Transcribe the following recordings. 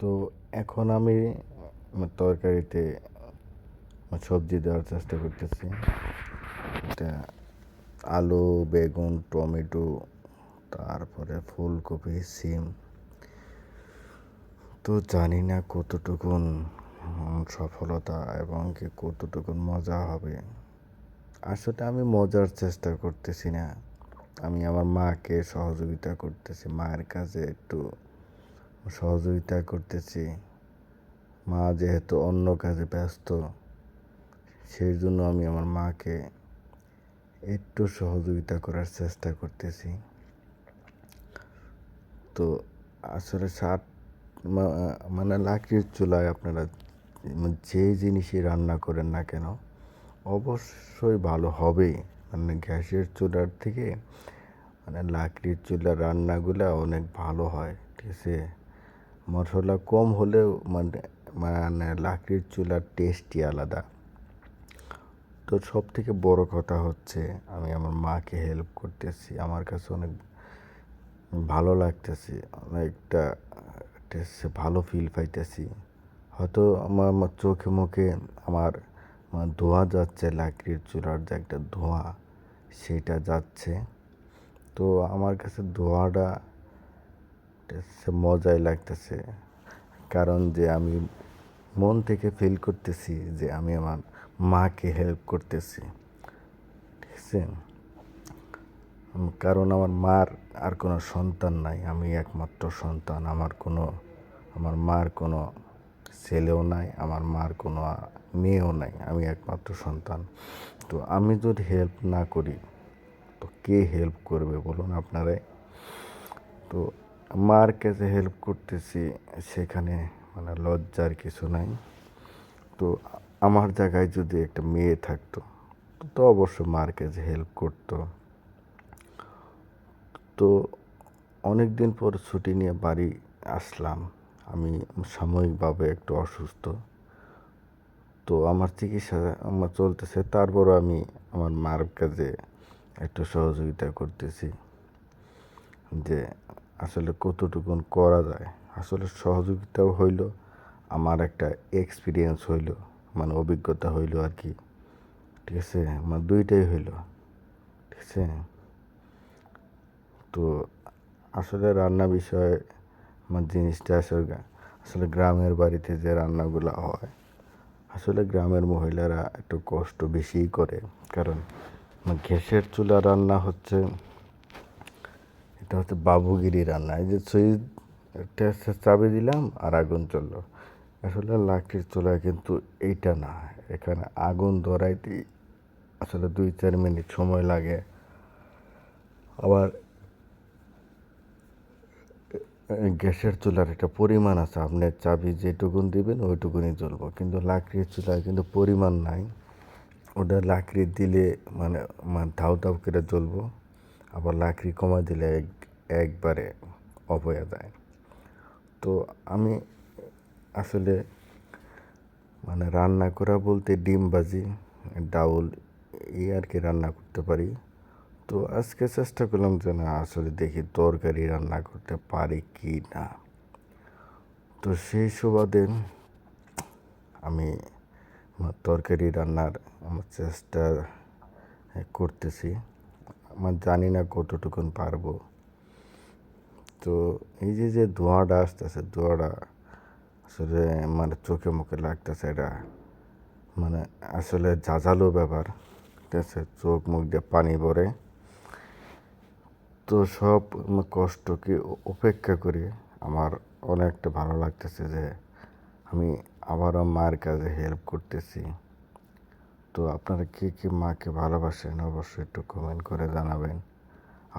তো এখন আমি আমার তরকারিতে সবজি দেওয়ার চেষ্টা করতেছি। এটা আলু, বেগুন, টমেটো, তারপরে ফুলকপি, সিম। তো জানি না কতটুকুন সফলতা এবং কি কতটুকুন মজা হবে। আসলে আমি মজার চেষ্টা করতেছি না, আমি আমার মাকে সহযোগিতা করতেছি, মায়ের কাজে একটু সহযোগিতা করতেছি। মা যেহেতু অন্য কাজে ব্যস্ত, সেই জন্য আমি আমার মাকে একটু সহযোগিতা করার চেষ্টা করতেছি। তো আসলে মানে লাকড়ির চুলায় আপনারা যে জিনিসই রান্না করেন না কেন অবশ্যই ভালো হবেই। মানে গ্যাসের চুলার থেকে মানে লাকড়ির চুলার রান্নাগুলা অনেক ভালো হয়, ঠিক আছে। মশলা কম হলেও মানে মানে লাকড়ির চুলার টেস্টই আলাদা। তো সব থেকে বড় কথা হচ্ছে আমি আমার মাকে হেল্প করতেছি, আমার কাছে অনেক ভালো লাগতেছে, অনেকটা ভালো ফিল পাইতেছি। হয়তো আমার চোখে মুখে আমার ধোঁয়া যাচ্ছে, লাকড়ির চুলার যে একটা ধোঁয়া সেটা যাচ্ছে। তো আমার কাছে ধোঁয়াটা মজাই লাগতেছে, কারণ যে আমি মন থেকে ফিল করতেছি যে আমি আমার মাকে হেল্প করতেছি, ঠিক আছে। কারণ আমার মার আর কোনো সন্তান নাই, আমি একমাত্র সন্তান। আমার মার কোনো ছেলেও নাই, আমার মার কোনো মেয়েও নাই, আমি একমাত্র সন্তান। তো আমি যদি হেল্প না করি তো কে হেল্প করবে বলুন আপনারাই। তো মার কাছে হেল্প করতেছি, সেখানে মানে লজ্জার কিছু নাই। তো আমার জায়গায় যদি একটা মেয়ে থাকতো তো অবশ্য মার কাছে হেল্প করতো। তো অনেক দিন পর ছুটি নিয়ে বাড়ি আসলাম, আমি সাময়িকভাবে একটু অসুস্থ। তো আমার চিকিৎসা আমার চলতেছে, তারপরও আমি আমার মার কাছে একটু সহযোগিতা করতেছি যে আসলে কতটুকুন করা যায়। আসলে সহযোগিতাও হইল, আমার একটা এক্সপিরিয়েন্স হইল, মানে অভিজ্ঞতা হইল আর কি, ঠিক আছে। আমার দুইটাই হইল, ঠিক আছে। তো আসলে রান্না বিষয়ে আমার জিনিসটা আসলে গ্রামের বাড়িতে যে রান্নাগুলো হয়, আসলে গ্রামের মহিলারা একটু কষ্ট বেশিই করে। কারণ গ্যাসের চুলা রান্না হচ্ছে, এটা হচ্ছে বাবুগিরি রান্না। এই যে সুইচ একটা চাবি দিলাম আর আগুন চললো। আসলে লাকড়ির চুলায় কিন্তু এইটা না, এখানে আগুন ধরাইতে আসলে 2-4 মিনিট সময় লাগে। আবার গ্যাসের চুলার একটা পরিমাণ আছে, আপনার চাবি যেটুকুন দিবেন ওইটুকুনই জ্বলবো, কিন্তু লাকড়ির চুলায় কিন্তু পরিমাণ নাই। ওটা লাকড়ি দিলে মানে ধাউ ধাউ করে জ্বলবো, আবার লাকড়ি কমা দিলে একবারে অফ হয়ে যায়। তো আমি আসলে মানে রান্না করা বলতে ডিম ভাজি, ডাউল, এই আর কি রান্না করতে পারি। তো আজকে চেষ্টা করলাম যে না আসলে দেখি তরকারি রান্না করতে পারি কি না। তো সেই সুবাদে আমি আমার তরকারি রান্নার আমার চেষ্টা করতেছি। আমার জানি না কতটুকুন পারবো। তো এই যে ধোঁয়াটা আসতেছে, ধোঁয়াটা আসলে মানে চোখে মুখে লাগতেছে, এটা মানে আসলে ঝাঁঝালো ব্যাপার, ঠিক আছে। চোখ মুখ দিয়ে পানি পড়ে। তো সব কষ্টকে উপেক্ষা করে আমার অনেকটা ভালো লাগতেছে যে আমি আবারও মায়ের কাজে হেল্প করতেছি। তো আপনারা কে কে মাকে ভালোবাসেন অবশ্যই একটু কমেন্ট করে জানাবেন।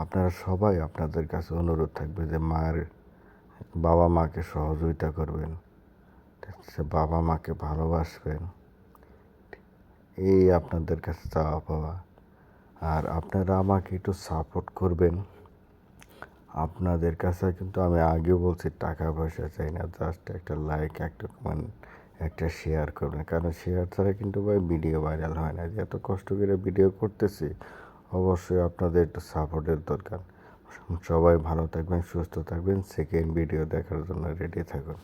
আপনারা সবাই, আপনাদের কাছে অনুরোধ থাকবে যে বাবা মাকে সহযোগিতা করবেন, সে বাবা মাকে ভালোবাসবেন, এই আপনাদের কাছে চাওয়া পাওয়া। আর আপনারা আমাকে একটু সাপোর্ট করবেন। আপনাদের কাছে কিন্তু আমি আগেও বলছি টাকা পয়সা চাই না, জাস্ট একটা লাইক, একটা কমেন্ট, একটা শেয়ার করবেন। কারণ শেয়ার ছাড়া কিন্তু ভাই ভিডিও ভাইরাল হয় না। যে এত কষ্ট করে ভিডিও করতেছি, অবশ্যই আপনাদের একটু সাপোর্টের দরকার। সবাই ভালো থাকবেন, সুস্থ থাকবেন, সেকেন্ড ভিডিও দেখার জন্য রেডি থাকুন।